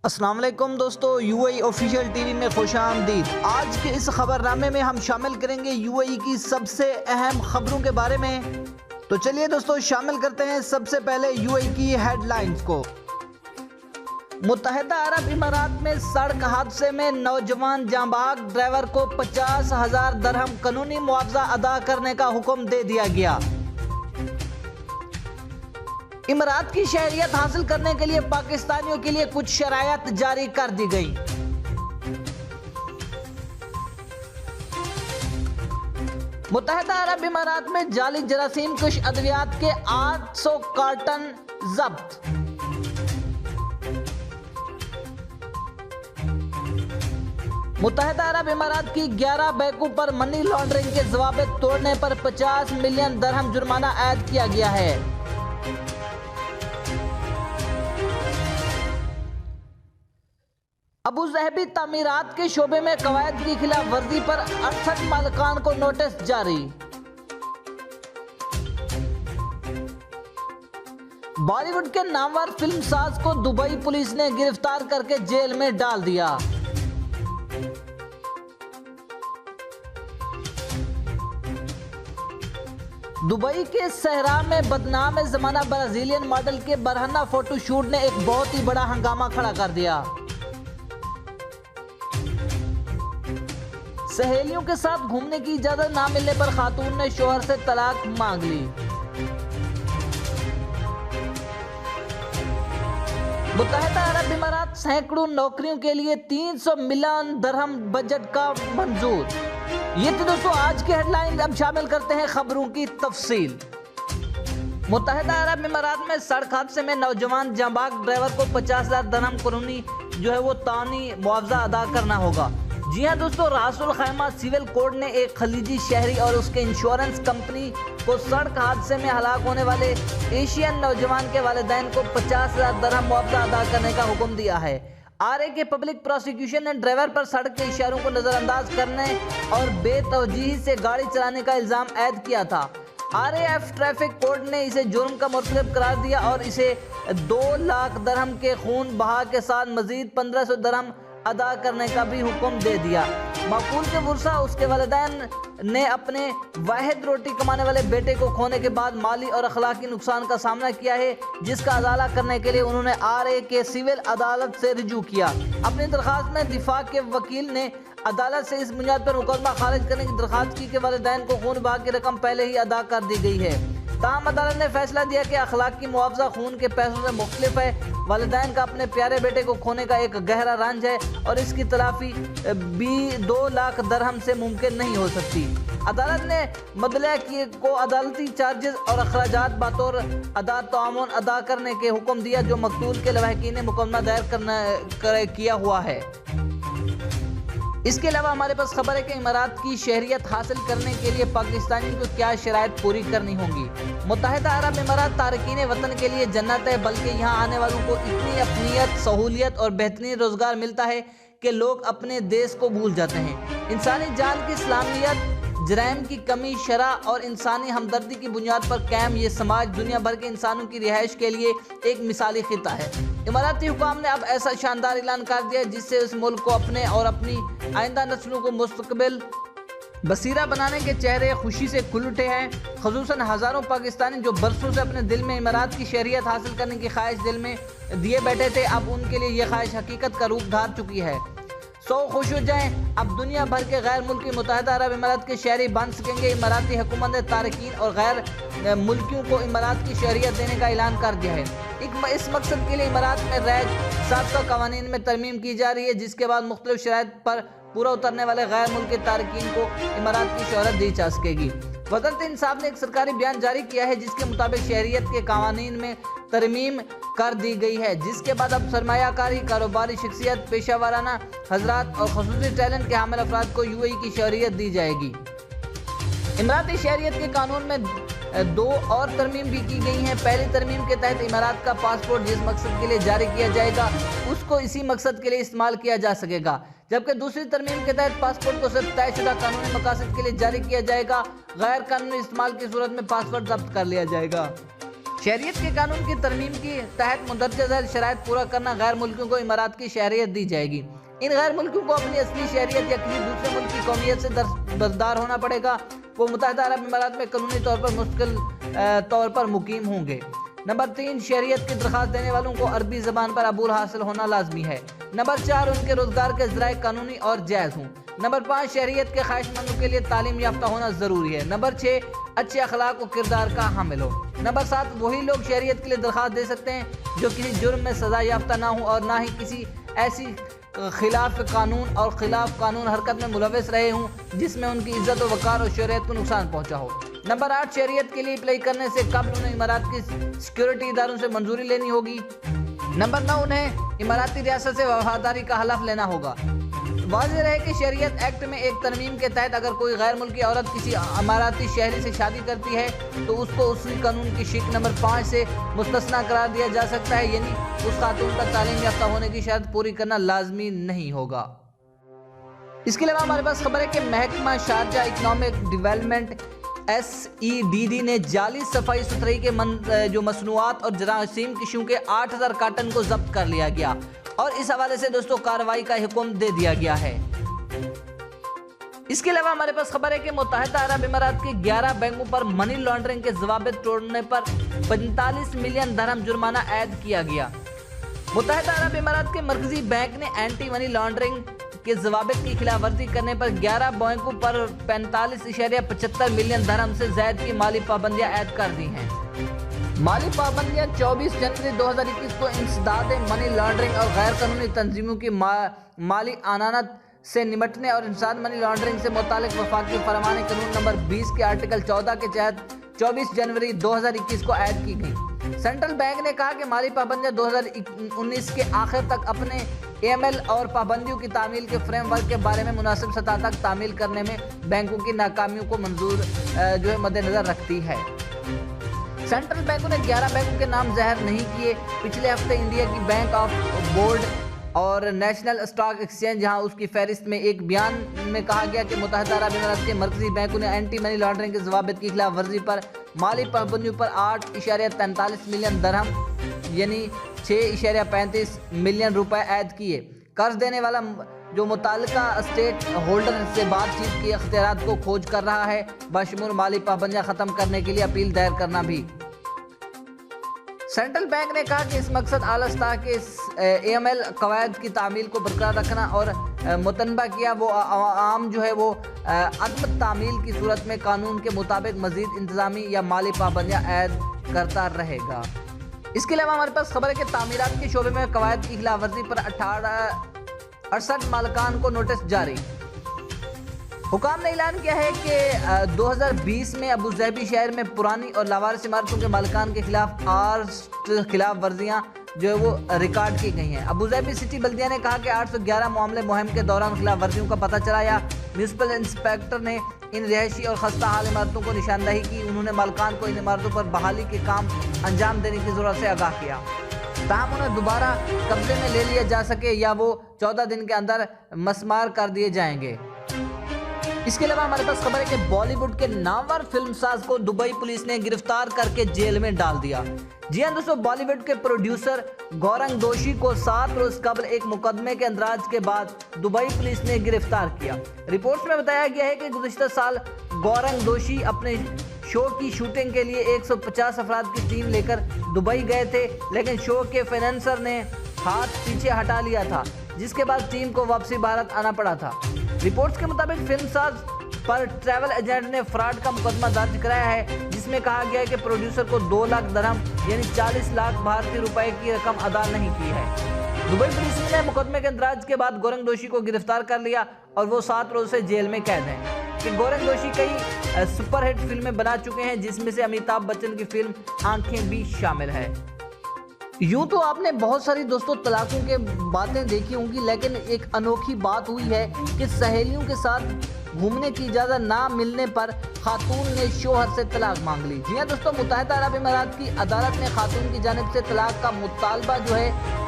السلام علیکم دوستو، you a E official T V میں خوش آمدید۔ آج کے اس خبرنامے میں ہم شامل کریں گے یو اے ای کی سب سے اہم خبروں کے بارے میں۔ تو چلیے دوستو شامل کرتے ہیں سب سے پہلے یو اے ای کی ہیڈ لائنز کو۔ متحدہ عرب امارات میں سڑک حادثے میں نوجوان جاں بحق ڈرائیور کو 50,000 درہم قانونی معاوضہ ادا کرنے کا حکم دے دیا گیا۔ امارات کی شہریت حاصل کرنے کے لیے پاکستانیوں کے لیے کچھ شرائط جاری کر دی گئی۔ متحدہ عرب امارات میں جعلی جراثیم کش ادویات کے 800 کارٹن ضبط۔ متحدہ عرب امارات کی 11 بینکوں پر منی لانڈرنگ کے ضوابط توڑنے پر 50 ملین درہم جرمانہ عائد کیا گیا ہے۔ ابوظہبی تعمیرات کے شعبے میں قواعد کی خلاف ورزی پر 68 مالکان کو نوٹس جاری۔ بالی ووڈ کے نامور فلم ساز کو دبئی پولیس نے گرفتار کر کے جیل میں ڈال دیا۔ دبئی کے صحرا میں بدنام زمانہ برازیلین ماڈل کے برہنہ فوٹو شوٹ نے ایک بہت ہی بڑا ہنگامہ کھڑا کر دیا۔ سہیلیوں کے ساتھ گھومنے کی اجازت نہ ملنے پر خاتون نے شوہر سے طلاق مانگ لی۔ متحدہ عرب امارات سینکڑوں نوکریوں کے لیے 300 ملین درہم بجٹ کا منظور۔ یہ تھے دوستو آج کے ہیڈ لائن۔ اب شامل کرتے ہیں خبروں کی تفصیل۔ متحدہ عرب امارات میں سڑک حادثے میں نوجوان جاں بحق ڈرائیور کو 50,000 درہم قانونی تعانی معاوضہ ادا کرنا ہوگا۔ جی ہاں دوستو، راس الخیمہ سیول کوڈ نے ایک خلیجی شہری اور اس کے انشورنس کمپنی کو سڑک حادثے میں ہلاک ہونے والے ایشین نوجوان کے والدین کو 50,000 درہم معاوضہ ادا کرنے کا حکم دیا ہے۔ آر اے کے پبلک پروسیکیوشن نے ڈرائیور پر سڑک کے اشاروں کو نظر انداز کرنے اور بے توجہی سے گاڑی چلانے کا الزام عائد کیا تھا۔ R A F traffic court نے اسے جرم کا مرتکب قرار دیا اور اسے 2 لاکھ درہم کے خون بہا کے ساتھ مزید 1500 درہم ادا کرنے کا بھی حکم دے دیا۔ مقتول کے ورثاء اس کے والدین نے اپنے واحد روٹی کمانے والے بیٹے کو کھونے کے بعد مالی اور اخلاقی نقصان کا سامنا کیا ہے، جس کا ازالہ کرنے کے لیے انہوں نے آر اے کے سول عدالت سے رجوع کیا۔ اپنی درخواست میں دفاع کے وکیل نے عدالت سے اس بنیاد پر مقدمہ خارج کرنے کی درخواست کی کہ والدین کو خون بہا کی رقم پہلے ہی ادا کر دی گئی ہے۔ تاہم عدالت نے فیصلہ دیا کہ اخلاقی معاوضہ خون کے پیسوں سے مختلف ہے۔ والدین کا اپنے پیارے بیٹے کو کھونے کا ایک گہرا رنج ہے اور اس کی تلافی بھی 2 لاکھ درہم سے ممکن نہیں ہو سکتی۔ عدالت نے مدلع کو عدالتی چارجز اور اخراجات بطور تعاون ادا کرنے کے حکم دیا جو مقتول کے لواحقین نے مقدمہ دائر کیا ہوا ہے۔ اس کے علاوہ ہمارے پاس خبر ہے کہ امارات کی شہریت حاصل کرنے کے لیے پاکستانیوں کو کیا شرائط پوری کرنی ہوں گی۔ متحدہ عرب امارات تارکین وطن کے لیے جنت ہے، بلکہ یہاں آنے والوں کو اتنی اپنیت، سہولیت اور بہترین روزگار ملتا ہے کہ لوگ اپنے دیس کو بھول جاتے ہیں۔ انسانی جان کی سلامت، جرائم کی کمی، شرح اور انسانی ہمدردی کی بنیاد پر قائم یہ سماج دنیا بھر کے انسانوں کی رہائش کے لیے ایک مثالی خطہ ہے۔ اماراتی حکام نے اب ایسا شاندار اعلان کر دیا جس سے اس ملک کو اپنے اور اپنی آئندہ نسلوں کو مستقبل بصیرہ بنانے کے چہرے خوشی سے کھل اٹھے ہیں۔ خصوصاً ہزاروں پاکستانی جو برسوں سے اپنے دل میں امارات کی شہریت حاصل کرنے کی خواہش دل میں دیے بیٹھے تھے، اب ان کے لیے یہ خواہش حقیقت کا روپ دھار چکی ہے۔ خوش ہو جائیں، اب دنیا بھر کے غیر ملکی متحدہ عرب امارات کے شہری بن سکیں گے۔ اماراتی حکومت نے تارکین اور غیر ملکیوں کو امارات کی شہریت دینے کا اعلان کر دیا ہے۔ اس مقصد کے لیے امارات میں رائج سابقہ قوانین میں ترمیم کی جا رہی ہے، جس کے بعد مختلف شرائط پر پورا اترنے والے غیر ملکی تارکین کو امارات کی شہرت دی جا سکے گی۔ وزارت انصاف نے ایک سرکاری بیان جاری کیا ہے جس کے مطابق شہریت کے قوانین میں ترمیم کر دی گئی ہے، جس کے بعد اب سرمایہ کاری، کاروباری شخصیت، پیشہ ورانہ حضرات اور خصوصی ٹیلنٹ کے حامل افراد کو یو اے ای کی شہریت دی جائے گی۔ اماراتی شہریت کے قانون میں 2 اور ترمیم بھی کی گئی ہیں۔ پہلی ترمیم کے تحت امارات کا پاسپورٹ جس مقصد کے لیے جاری کیا جائے گا اس کو اسی مقصد کے لیے استعمال کیا جا سکے گا، جبکہ دوسری ترمیم کے تحت پاسپورٹ کو صرف طے شدہ قانونی مقاصد کے لیے جاری کیا جائے گا۔ غیر قانونی استعمال کی صورت میں پاسپورٹ ضبط کر لیا جائے گا۔ شہریت کے قانون کی ترمیم کے تحت مندرجہ ذیل شرائط پورا کرنا غیر ملکیوں کو امارات کی شہریت دی جائے گی۔ ان غیر ملکیوں کو اپنی اصلی شہریت یا کسی دوسرے ملک کی قومیت سے دربردار ہونا پڑے گا۔ وہ متحدہ عرب امارات میں قانونی طور پر مستقل طور پر مقیم ہوں گے۔ نمبر 3، شہریت کی درخواست دینے والوں کو عربی زبان پر عبور حاصل ہونا لازمی ہے۔ نمبر 4، ان کے روزگار کے ذرائع قانونی اور جائز ہوں۔ نمبر 5، شہریت کے خواہش مندوں کے لیے تعلیم یافتہ ہونا ضروری ہے۔ نمبر 6، اچھے اخلاق و کردار کا حامل ہو۔ نمبر 7، وہی لوگ شہریت کے لیے درخواست دے سکتے ہیں جو کسی جرم میں سزا یافتہ نہ ہوں اور نہ ہی کسی ایسی خلاف قانون حرکت میں ملوث رہے ہوں جس میں ان کی عزت و وقار اور شہریت کو نقصان پہنچا ہو۔ نمبر 8، شہریت کے لیے اپلائی کرنے سے قبل انہیں امارات کی سیکیورٹی اداروں سے منظوری لینی ہوگی۔ نمبر 9، انہیں اماراتی ریاست سے وفاداری کا حلف لینا ہوگا۔ واضح رہے کہ شہریت ایکٹ میں ایک ترمیم کے تحت اگر کوئی غیر ملکی عورت کسی اماراتی شہری سے شادی کرتی ہے تو اس کو اسی قانون کی شق نمبر 5 سے مستثنی قرار دیا جا سکتا ہے، یعنی اس خاتون کا تعلیم یافتہ ہونے کی شرط پوری کرنا لازمی نہیں ہوگا۔ اس کے علاوہ ہمارے پاس خبر ہے کہ محکمہ شارجہ اکنامک ڈیولپمنٹ SEDD نے جعلی صفائی ستھرائی کے جو مصنوعات اور جراثیم کشوں کے 8000 کارٹن کو ضبط کر لیا گیا اور اس حوالے سے دوستوں کارروائی کا حکم دے دیا گیا ہے۔ اس کے علاوہ ہمارے پاس خبر ہے کہ متحدہ عرب امارات کے 11 بینکوں پر منی لانڈرنگ کے ضوابط توڑنے پر 45 ملین درہم جرمانہ عائد کیا گیا۔ متحدہ عرب امارات کے مرکزی بینک نے اینٹی منی لانڈرنگ کے ضوابط کی خلاف ورزی کرنے پر 11 بینکوں پر 45.75 ملین درہم سے زائد کی مالی پابندیاں عائد کر دی ہیں۔ مالی پابندیاں 24 جنوری 2021 کو انسداد منی لانڈرنگ اور غیر قانونی تنظیموں کی مالی اعانت سے نمٹنے اور انسداد منی لانڈرنگ سے متعلق وفاقی فرمان قانون نمبر 20 کے آرٹیکل 14 کے تحت 24 جنوری 2021 کو عائد کی گئی۔ سینٹرل بینک نے کہا کہ مالی پابندیاں 2019 کے آخر تک اپنے AML اور پابندیوں کی تعمیل کے فریم ورک کے بارے میں مناسب سطح تک تعمیل کرنے میں بینکوں کی ناکامیوں کو مد نظر رکھتی ہے۔ سینٹرل بینکوں نے 11 بینکوں کے نام ظاہر نہیں کیے۔ پچھلے ہفتے انڈیا کی بینک آف بورڈ اور نیشنل اسٹاک ایکسچینج جہاں اس کی فہرست میں ایک بیان میں کہا گیا کہ متحدہ عرب امارات کے مرکزی بینکوں نے اینٹی منی لانڈرنگ کے ضوابط کی خلاف ورزی پر مالی پابندیوں پر 8.43 ملین درہم یعنی 6.35 ملین روپے عائد کیے۔ قرض دینے والا جو متعلقہ اسٹیٹ ہولڈر سے بات چیت کے اختیارات کو کھوج کر رہا ہے، بشمول مالی پابندیاں ختم کرنے کے لیے اپیل دائر کرنا بھی۔ سینٹرل بینک نے کہا کہ اس مقصد اعلیٰ سطح کے AML قواعد کی تعمیل کو برقرار رکھنا اور متنبہ کیا وہ عام عدم تعمیل کی صورت میں قانون کے مطابق مزید انتظامی یا مالی پابندیاں عائد کرتا رہے گا۔ اس کے علاوہ ہمارے پاس خبر ہے کہ تعمیرات کے شعبے میں قواعد کی خلاف ورزی پر 68 مالکان کو نوٹس جاری۔ حکام نے اعلان کیا ہے کہ 2020 میں ابوظہبی شہر میں پرانی اور لاوارث عمارتوں کے مالکان کے خلاف ورزیاں ریکارڈ کی گئی ہیں۔ ابوظہبی سٹی بلدیہ نے کہا کہ 811 معاملے مہم کے دوران خلاف ورزیوں کا پتہ چلا یا میونسپل انسپیکٹر نے ان رہائشی اور خستہ حال عمارتوں کو نشاندہی کی۔ انہوں نے مالکان کو ان عمارتوں پر بحالی کے کام انجام دینے کی ضرورت سے آگاہ کیا تاہم انہیں دوبارہ قبضے میں لے لیا جا سکے یا وہ 14 دن کے اندر مسمار کر دیے جائیں گے۔ اس کے علاوہ ہمارے پاس خبر ہے کہ بالی ووڈ کے نامور فلم ساز کو دبئی پولیس نے گرفتار کر کے جیل میں ڈال دیا۔ جی ہاں دوستوں، بالی ووڈ کے پروڈیوسر گورنگ دوشی کو 7 روز قبل ایک مقدمے کے اندراج کے بعد دبئی پولیس نے گرفتار کیا۔ رپورٹس میں بتایا گیا ہے کہ گزشتہ سال گورنگ دوشی اپنے شو کی شوٹنگ کے لیے 150 افراد کی ٹیم لے کر دبئی گئے تھے، لیکن شو کے فائنینسر نے ہاتھ پیچھے ہٹا لیا تھا، جس کے بعد ٹیم کو واپسی بھارت آنا پڑا تھا۔ رپورٹس کے مطابق فلم ساز پر ٹریول ایجنٹ نے فراڈ کا مقدمہ درج کرایا ہے، جس میں کہا گیا ہے کہ پروڈیوسر کو 2 لاکھ درہم یعنی 40 لاکھ بھارتی روپے کی رقم ادا نہیں کی ہے۔ دبئی پولیس نے مقدمے کے اندراج کے بعد گورنگ دوشی کو گرفتار کر لیا اور وہ 7 روز سے جیل میں قید ہیں۔ کہ گورنگ دوشی کئی سپر ہٹ فلمیں بنا چکے ہیں، جس میں سے امیتابھ بچن کی فلم آنکھیں بھی شامل ہے۔ یوں تو آپ نے بہت ساری دوستوں طلاقوں کے باتیں دیکھی ہوں گی، لیکن ایک انوکھی بات ہوئی ہے کہ سہیلیوں کے ساتھ گھومنے کی اجازت نہ ملنے پر خاتون نے شوہر سے طلاق مانگ لی۔ جی ہاں دوستوں، متحدہ عرب امارات کی عدالت نے خاتون کی جانب سے طلاق کا مطالبہ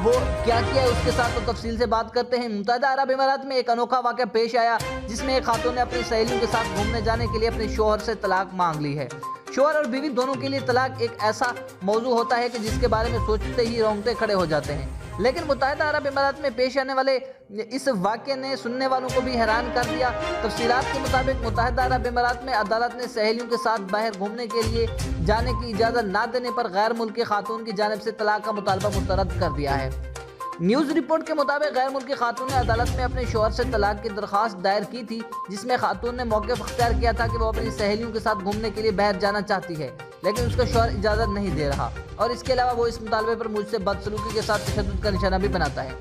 وہ کیا ہے اس کے ساتھ تو تفصیل سے بات کرتے ہیں۔ متحدہ عرب امارات میں ایک انوکھا واقعہ پیش آیا جس میں ایک خاتون نے اپنی سہیلیوں کے ساتھ گھومنے جانے کے لیے اپنے شوہر سے طلاق مانگ لی ہے۔ شوہر اور بیوی دونوں کے لیے طلاق ایک ایسا موضوع ہوتا ہے کہ جس کے بارے میں سوچتے ہی رونگٹے کھڑے ہو جاتے ہیں، لیکن متحدہ عرب امارات میں پیش آنے والے اس واقعے نے سننے والوں کو بھی حیران کر دیا۔ تفصیلات کے مطابق متحدہ عرب امارات میں عدالت نے سہیلیوں کے ساتھ باہر گھومنے کے لیے جانے کی اجازت نہ دینے پر غیر ملکی خاتون کی جانب سے طلاق کا مطالبہ مسترد کر دیا ہے۔ نیوز رپورٹ کے مطابق غیر ملکی خاتون نے عدالت میں اپنے شوہر سے طلاق کی درخواست دائر کی تھی، جس میں خاتون نے موقف اختیار کیا تھا کہ وہ اپنی سہیلیوں کے ساتھ گھومنے کے لیے باہر جانا چاہتی ہے، لیکن اس کا شوہر اجازت نہیں دے رہا، اور اس کے علاوہ وہ اس مطالبے پر مجھ سے بدسلوکی کے ساتھ تشدد کا نشانہ بھی بناتا ہے۔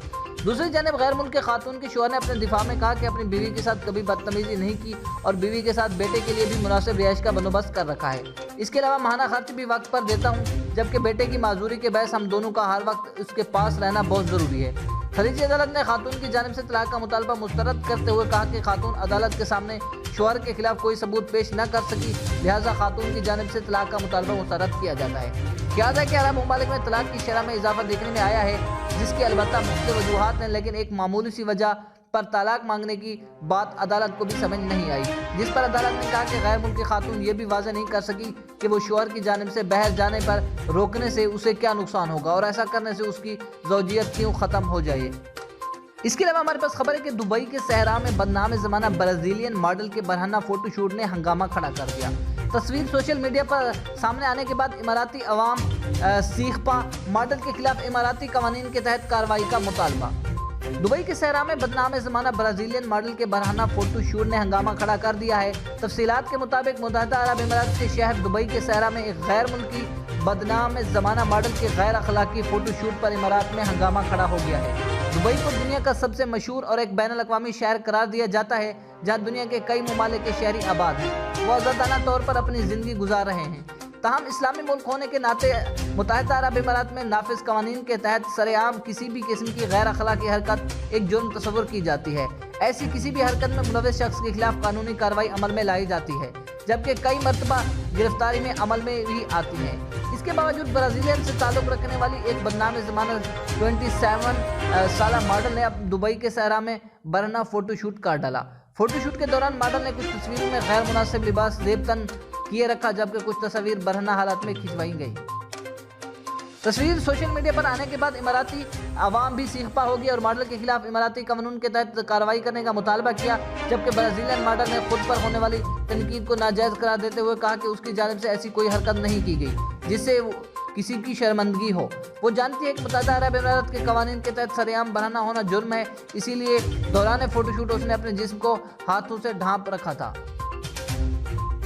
دوسری جانب غیر ملکی خاتون کے شوہر نے اپنے دفاع میں کہا کہ اپنی بیوی کے ساتھ کبھی بدتمیزی نہیں کی اور بیوی کے ساتھ بیٹے کے لیے بھی مناسب رہائش کا بندوبست کر رکھا ہے۔ اس کے علاوہ ماہانہ خرچ بھی وقت پر دیتا ہوں، جبکہ بیٹے کی معذوری کے باعث ہم دونوں کا ہر وقت اس کے پاس رہنا بہت ضروری ہے۔ خلیجی عدالت نے خاتون کی جانب سے طلاق کا مطالبہ مسترد کرتے ہوئے کہا کہ خاتون عدالت کے سامنے شوہر کے خلاف کوئی ثبوت پیش نہ کر سکی، لہٰذا خاتون کی جانب سے طلاق کا مطالبہ مسترد کیا جاتا ہے۔ یاد ہے کہ عرب ممالک میں طلاق کی شرح میں اضافہ دیکھنے میں آیا ہے، جس کی البتہ مختلف وجوہات ہیں، لیکن ایک معمولی سی وجہ پر طلاق مانگنے کی بات عدالت کو بھی سمجھ نہیں آئی، جس پر عدالت نے کہا کہ غیر ملکی خاتون یہ بھی واضح نہیں کر سکی کہ وہ شوہر کی جانب سے باہر جانے پر روکنے سے اسے کیا نقصان ہوگا اور ایسا کرنے سے اس کی زوجیت کیوں ختم ہو جائے۔ اس کے علاوہ ہمارے پاس خبر ہے کہ دبئی کے صحرا میں بدنام زمانہ برازیلین ماڈل کے برہنہ فوٹو شوٹ نے ہنگامہ کھڑا کر دیا۔ تصویر سوشل میڈیا پر سامنے آنے کے بعد اماراتی عوام سیخپا ماڈل کے خلاف اماراتی قوانین کے تحت کارروائی کا مطالبہ۔ دبئی کے صحرا میں بدنام زمانہ برازیلین ماڈل کے برہنہ فوٹو شوٹ نے ہنگامہ کھڑا کر دیا ہے۔ تفصیلات کے مطابق متحدہ عرب امارات کے شہر دبئی کے صحرا میں ایک غیر ملکی بدنام زمانہ ماڈل کے غیر اخلاقی فوٹو شوٹ پر امارات میں ہنگامہ کھڑا ہو گیا ہے۔ دبئی کو دنیا کا سب سے مشہور اور ایک بین الاقوامی شہر قرار دیا جاتا ہے، جہاں دنیا کے کئی ممالک کے شہری آباد ہیں، وہ آزادانہ طور پر اپنی زندگی گزار رہے ہیں۔ تاہم اسلامی ملک ہونے کے ناطے متحدہ عرب امارات میں نافذ قوانین کے تحت سرعام کسی بھی قسم کی غیر اخلاقی حرکت ایک جرم تصور کی جاتی ہے۔ ایسی کسی بھی حرکت میں ملوث شخص کے خلاف قانونی کارروائی عمل میں لائی جاتی ہے، جبکہ کئی مرتبہ گرفتاری میں عمل میں بھی آتی ہے۔ اس کے باوجود برازیلین سے تعلق رکھنے والی ایک بدنام زمانہ 27 سالہ ماڈل نے اب دبئی کے صحرا میں برہنہ فوٹو شوٹ کر ڈالا۔ فوٹو شوٹ کے دوران ماڈل نے کچھ تصویروں میں غیر مناسب لباس زیب تن کیے رکھا، جبکہ کچھ تصاویر برہنہ حالات میں کھنچوائی گئی۔ تصویر سوشل میڈیا پر آنے کے بعد اماراتی عوام بھی سیخپا ہو گئی اور ماڈل کے خلاف اماراتی قانون کے تحت کارروائی کرنے کا مطالبہ کیا، جبکہ برازیلین ماڈل نے خود پر ہونے والی تنقید کو ناجائز قرار دیتے ہوئے کہا کہ اس کی جانب سے ایسی کوئی حرکت نہیں کی گئی جس سے کسی کی شرمندگی ہو۔ وہ جانتی ہے کہ متحدہ عرب امارات کے قوانین کے تحت سرعام برہنہ ہونا جرم ہے، اسی لیے دوران فوٹو شوٹ اس نے اپنے جسم کو ہاتھوں سے ڈھانپ رکھا تھا۔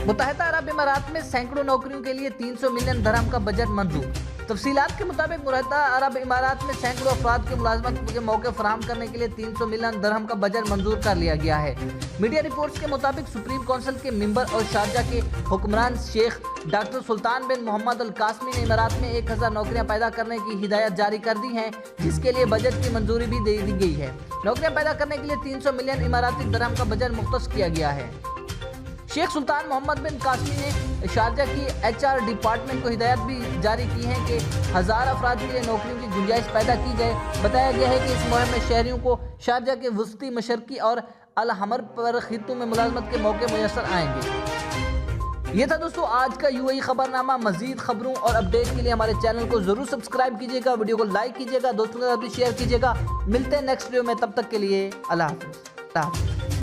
متحدہ عرب امارات میں سینکڑوں نوکریوں کے لیے 300 ملین درہم کا بجٹ منظور۔ تفصیلات کے مطابق متحدہ عرب امارات میں سینکڑوں افراد کی ملازمت کے موقع فراہم کرنے کے لیے 300 ملین درہم کا بجٹ منظور کر لیا گیا ہے۔ میڈیا رپورٹس کے مطابق سپریم کونسل کے ممبر اور شارجہ کے حکمران شیخ ڈاکٹر سلطان بن محمد القاسمی نے امارات میں 1000 نوکریاں پیدا کرنے کی ہدایت جاری کر دی ہیں، جس کے لیے بجٹ کی منظوری بھی دے دی گئی ہے۔ نوکریاں پیدا کرنے کے لیے 300 ملین اماراتی درہم کا بجٹ مختص کیا گیا ہے۔ شیخ سلطان محمد بن قاسمی نے شارجہ کی HR ڈپارٹمنٹ کو ہدایت بھی جاری کی ہے کہ 1000 افراد کے لیے نوکریوں کی گنجائش پیدا کی جائے۔ بتایا گیا ہے کہ اس مہم میں شہریوں کو شارجہ کے وسطی، مشرقی اور الحمر پر خطوں میں ملازمت کے موقع میسر آئیں گے۔ یہ تھا دوستو آج کا UAE خبر نامہ۔ مزید خبروں اور اپڈیٹ کے لیے ہمارے چینل کو ضرور سبسکرائب کیجیے گا، ویڈیو کو لائک کیجیے گا، دوستوں کے ساتھ بھی شیئر کیجیے گا۔ ملتے ہیں نیکسٹ ویڈیو میں، تب تک کے لیے اللہ حافظ۔